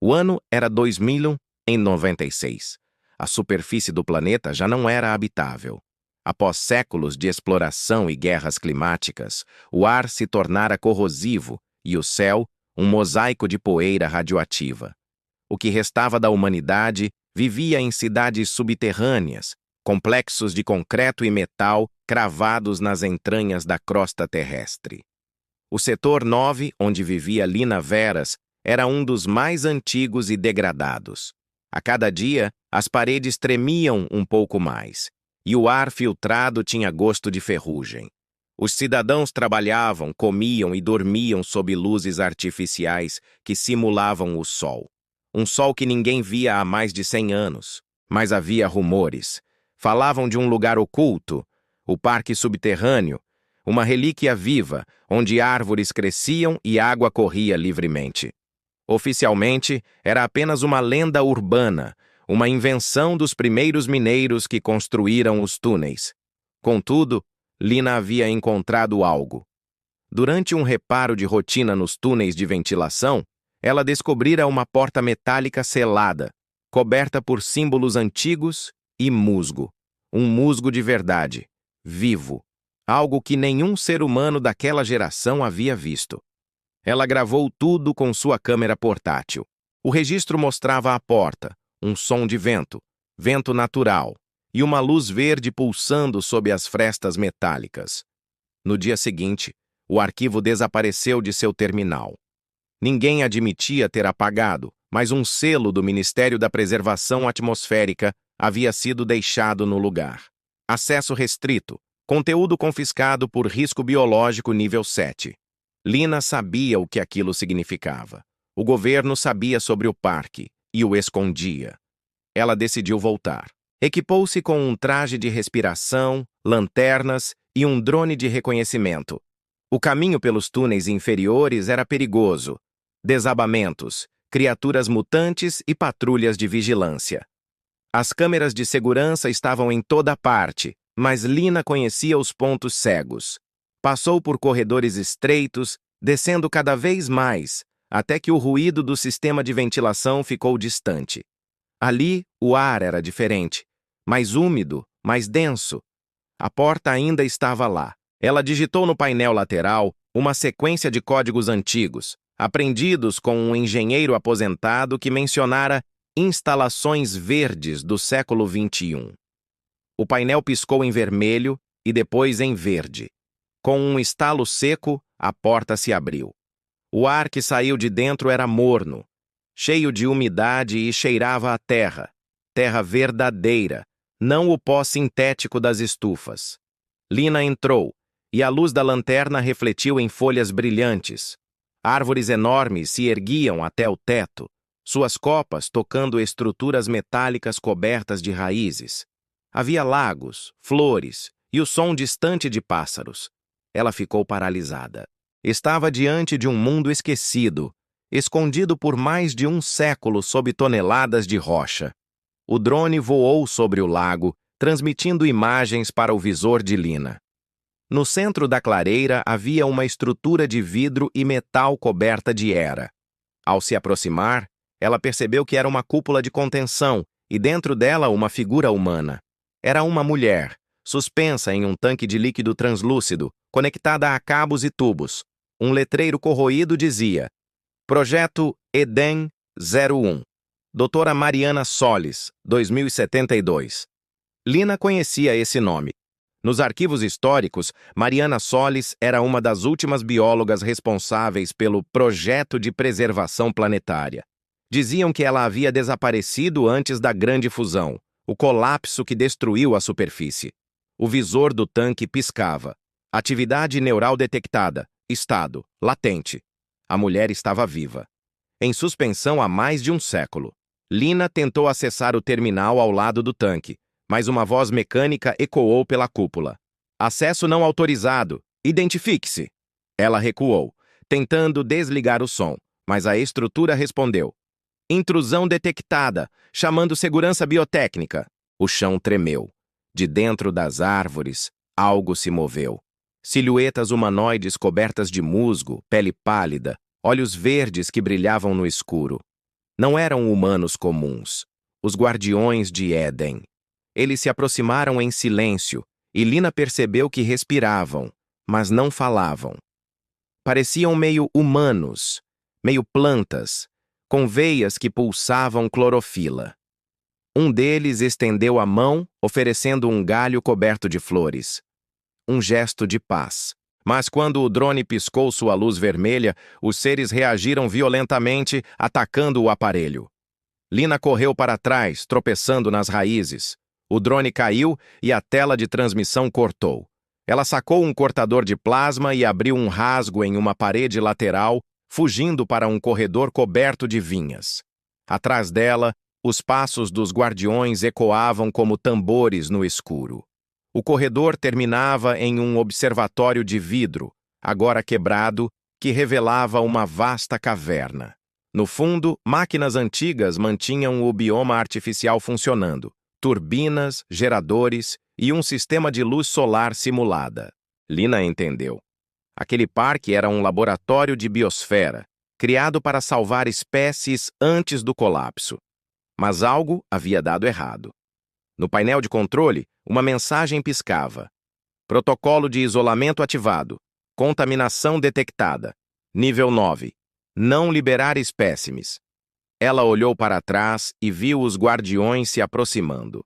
O ano era 2096. A superfície do planeta já não era habitável. Após séculos de exploração e guerras climáticas, o ar se tornara corrosivo e o céu um mosaico de poeira radioativa. O que restava da humanidade vivia em cidades subterrâneas, complexos de concreto e metal cravados nas entranhas da crosta terrestre. O setor 9, onde vivia Lina Veras, era um dos mais antigos e degradados. A cada dia, as paredes tremiam um pouco mais, e o ar filtrado tinha gosto de ferrugem. Os cidadãos trabalhavam, comiam e dormiam sob luzes artificiais que simulavam o sol. Um sol que ninguém via há mais de 100 anos. Mas havia rumores. Falavam de um lugar oculto, o parque subterrâneo, uma relíquia viva, onde árvores cresciam e água corria livremente. Oficialmente, era apenas uma lenda urbana, uma invenção dos primeiros mineiros que construíram os túneis. Contudo, Lina havia encontrado algo. Durante um reparo de rotina nos túneis de ventilação, ela descobrira uma porta metálica selada, coberta por símbolos antigos e musgo. Um musgo de verdade, vivo, algo que nenhum ser humano daquela geração havia visto. Ela gravou tudo com sua câmera portátil. O registro mostrava a porta, um som de vento, vento natural, e uma luz verde pulsando sob as frestas metálicas. No dia seguinte, o arquivo desapareceu de seu terminal. Ninguém admitia ter apagado, mas um selo do Ministério da Preservação Atmosférica havia sido deixado no lugar. Acesso restrito, conteúdo confiscado por risco biológico nível 7. Lina sabia o que aquilo significava. O governo sabia sobre o parque e o escondia. Ela decidiu voltar. Equipou-se com um traje de respiração, lanternas e um drone de reconhecimento. O caminho pelos túneis inferiores era perigoso. Desabamentos, criaturas mutantes e patrulhas de vigilância. As câmeras de segurança estavam em toda parte, mas Lina conhecia os pontos cegos. Passou por corredores estreitos, descendo cada vez mais, até que o ruído do sistema de ventilação ficou distante. Ali, o ar era diferente, mais úmido, mais denso. A porta ainda estava lá. Ela digitou no painel lateral uma sequência de códigos antigos, aprendidos com um engenheiro aposentado que mencionara instalações verdes do século XXI. O painel piscou em vermelho e depois em verde. Com um estalo seco, a porta se abriu. O ar que saiu de dentro era morno, cheio de umidade e cheirava a terra. Terra verdadeira, não o pó sintético das estufas. Lina entrou, e a luz da lanterna refletiu em folhas brilhantes. Árvores enormes se erguiam até o teto, suas copas tocando estruturas metálicas cobertas de raízes. Havia lagos, flores e o som distante de pássaros. Ela ficou paralisada. Estava diante de um mundo esquecido, escondido por mais de um século sob toneladas de rocha. O drone voou sobre o lago, transmitindo imagens para o visor de Lina. No centro da clareira havia uma estrutura de vidro e metal coberta de era. Ao se aproximar, ela percebeu que era uma cúpula de contenção e dentro dela uma figura humana. Era uma mulher, suspensa em um tanque de líquido translúcido, conectada a cabos e tubos. Um letreiro corroído dizia: Projeto Eden 01. Doutora Mariana Solis, 2072. Lina conhecia esse nome. Nos arquivos históricos, Mariana Solis era uma das últimas biólogas responsáveis pelo Projeto de Preservação Planetária. Diziam que ela havia desaparecido antes da Grande Fusão, o colapso que destruiu a superfície. O visor do tanque piscava. Atividade neural detectada. Estado latente. A mulher estava viva. Em suspensão há mais de um século. Lina tentou acessar o terminal ao lado do tanque, mas uma voz mecânica ecoou pela cúpula. Acesso não autorizado. Identifique-se. Ela recuou, tentando desligar o som, mas a estrutura respondeu. Intrusão detectada, chamando segurança biotécnica. O chão tremeu. De dentro das árvores, algo se moveu. Silhuetas humanoides cobertas de musgo, pele pálida, olhos verdes que brilhavam no escuro. Não eram humanos comuns, os guardiões de Éden. Eles se aproximaram em silêncio, e Lina percebeu que respiravam, mas não falavam. Pareciam meio humanos, meio plantas, com veias que pulsavam clorofila. Um deles estendeu a mão, oferecendo um galho coberto de flores. Um gesto de paz. Mas quando o drone piscou sua luz vermelha, os seres reagiram violentamente, atacando o aparelho. Lina correu para trás, tropeçando nas raízes. O drone caiu e a tela de transmissão cortou. Ela sacou um cortador de plasma e abriu um rasgo em uma parede lateral, fugindo para um corredor coberto de vinhas. Atrás dela, os passos dos guardiões ecoavam como tambores no escuro. O corredor terminava em um observatório de vidro, agora quebrado, que revelava uma vasta caverna. No fundo, máquinas antigas mantinham o bioma artificial funcionando, turbinas, geradores e um sistema de luz solar simulada. Lina entendeu. Aquele parque era um laboratório de biosfera, criado para salvar espécies antes do colapso. Mas algo havia dado errado. No painel de controle, uma mensagem piscava. Protocolo de isolamento ativado. Contaminação detectada. Nível 9. Não liberar espécimes. Ela olhou para trás e viu os guardiões se aproximando.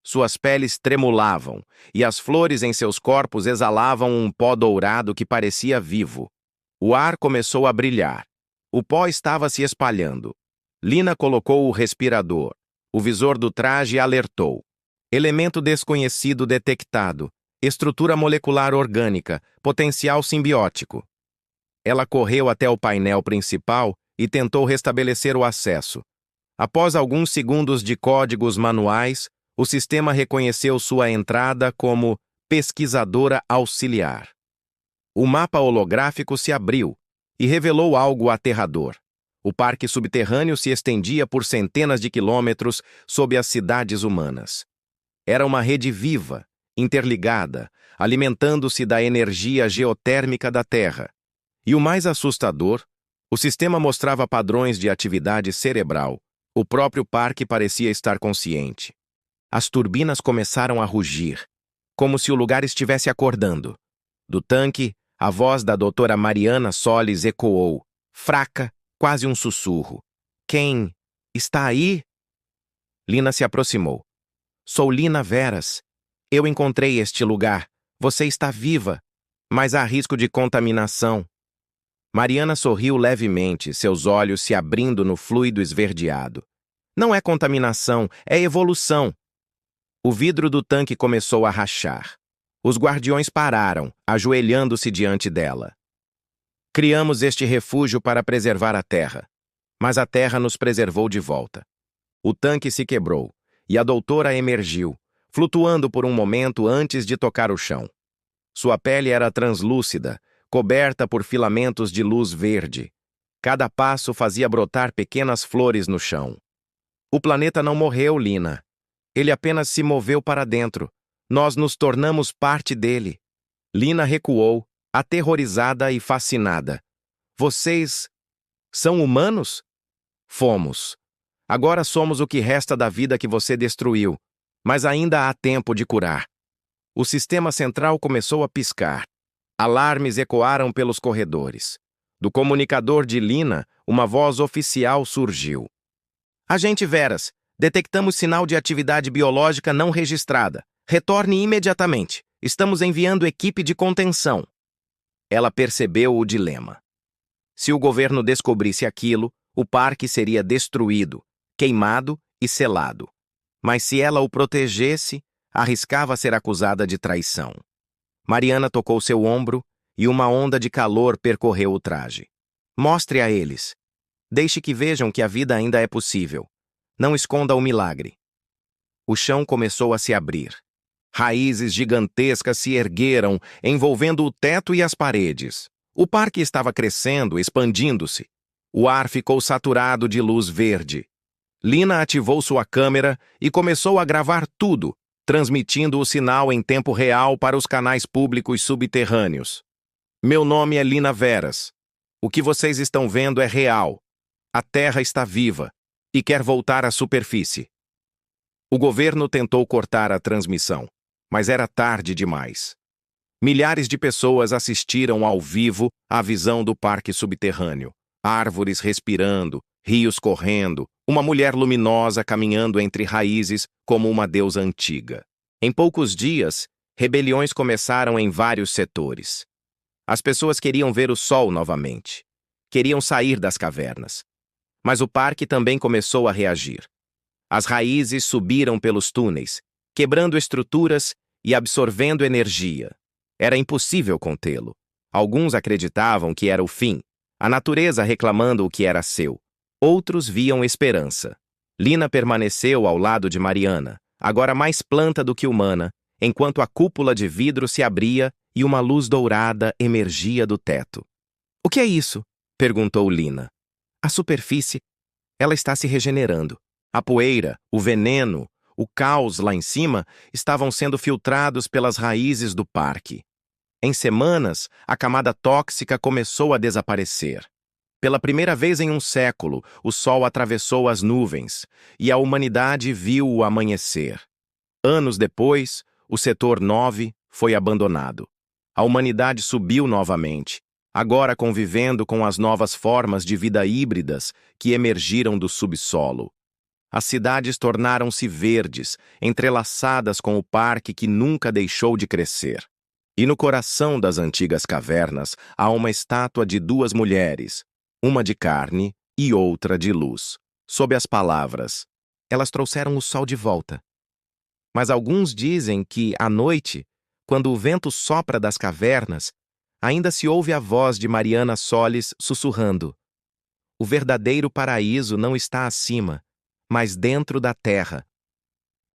Suas peles tremulavam, e as flores em seus corpos exalavam um pó dourado que parecia vivo. O ar começou a brilhar. O pó estava se espalhando. Lina colocou o respirador. O visor do traje alertou. Elemento desconhecido detectado. Estrutura molecular orgânica. Potencial simbiótico. Ela correu até o painel principal e tentou restabelecer o acesso. Após alguns segundos de códigos manuais, o sistema reconheceu sua entrada como pesquisadora auxiliar. O mapa holográfico se abriu e revelou algo aterrador. O parque subterrâneo se estendia por centenas de quilômetros sob as cidades humanas. Era uma rede viva, interligada, alimentando-se da energia geotérmica da Terra. E o mais assustador, o sistema mostrava padrões de atividade cerebral. O próprio parque parecia estar consciente. As turbinas começaram a rugir, como se o lugar estivesse acordando. Do tanque, a voz da doutora Mariana Solis ecoou, fraca, quase um sussurro. Quem? Está aí? Lina se aproximou. Sou Lina Veras. Eu encontrei este lugar. Você está viva, mas há risco de contaminação. Mariana sorriu levemente, seus olhos se abrindo no fluido esverdeado. Não é contaminação, é evolução. O vidro do tanque começou a rachar. Os guardiões pararam, ajoelhando-se diante dela. Criamos este refúgio para preservar a Terra, mas a Terra nos preservou de volta. O tanque se quebrou, e a doutora emergiu, flutuando por um momento antes de tocar o chão. Sua pele era translúcida, coberta por filamentos de luz verde. Cada passo fazia brotar pequenas flores no chão. O planeta não morreu, Lina. Ele apenas se moveu para dentro. Nós nos tornamos parte dele. Lina recuou, aterrorizada e fascinada. Vocês são humanos? Fomos. Agora somos o que resta da vida que você destruiu, mas ainda há tempo de curar. O sistema central começou a piscar. Alarmes ecoaram pelos corredores. Do comunicador de Lina, uma voz oficial surgiu. Agente Veras, detectamos sinal de atividade biológica não registrada. Retorne imediatamente. Estamos enviando equipe de contenção. Ela percebeu o dilema. Se o governo descobrisse aquilo, o parque seria destruído, queimado e selado. Mas se ela o protegesse, arriscava ser acusada de traição. Mariana tocou seu ombro e uma onda de calor percorreu o traje. Mostre a eles. Deixe que vejam que a vida ainda é possível. Não esconda o milagre. O chão começou a se abrir. Raízes gigantescas se ergueram, envolvendo o teto e as paredes. O parque estava crescendo, expandindo-se. O ar ficou saturado de luz verde. Lina ativou sua câmera e começou a gravar tudo, transmitindo o sinal em tempo real para os canais públicos subterrâneos. Meu nome é Lina Veras. O que vocês estão vendo é real. A Terra está viva. e quer voltar à superfície. O governo tentou cortar a transmissão, mas era tarde demais. Milhares de pessoas assistiram ao vivo à visão do parque subterrâneo. Árvores respirando, rios correndo, uma mulher luminosa caminhando entre raízes como uma deusa antiga. Em poucos dias, rebeliões começaram em vários setores. As pessoas queriam ver o sol novamente. Queriam sair das cavernas. Mas o parque também começou a reagir. As raízes subiram pelos túneis, quebrando estruturas e absorvendo energia. Era impossível contê-lo. Alguns acreditavam que era o fim, a natureza reclamando o que era seu. Outros viam esperança. Lina permaneceu ao lado de Mariana, agora mais planta do que humana, enquanto a cúpula de vidro se abria e uma luz dourada emergia do teto. "O que é isso?" perguntou Lina. "A superfície. Ela está se regenerando. A poeira, o veneno, o caos lá em cima estavam sendo filtrados pelas raízes do parque. Em semanas, a camada tóxica começou a desaparecer. Pela primeira vez em um século, o sol atravessou as nuvens e a humanidade viu o amanhecer. Anos depois, o setor 9 foi abandonado. A humanidade subiu novamente, agora convivendo com as novas formas de vida híbridas que emergiram do subsolo. As cidades tornaram-se verdes, entrelaçadas com o parque que nunca deixou de crescer. E no coração das antigas cavernas há uma estátua de duas mulheres, uma de carne e outra de luz, sob as palavras: "Elas trouxeram o sol de volta." Mas alguns dizem que, à noite, quando o vento sopra das cavernas, ainda se ouve a voz de Mariana Solis sussurrando: "O verdadeiro paraíso não está acima, mas dentro da terra,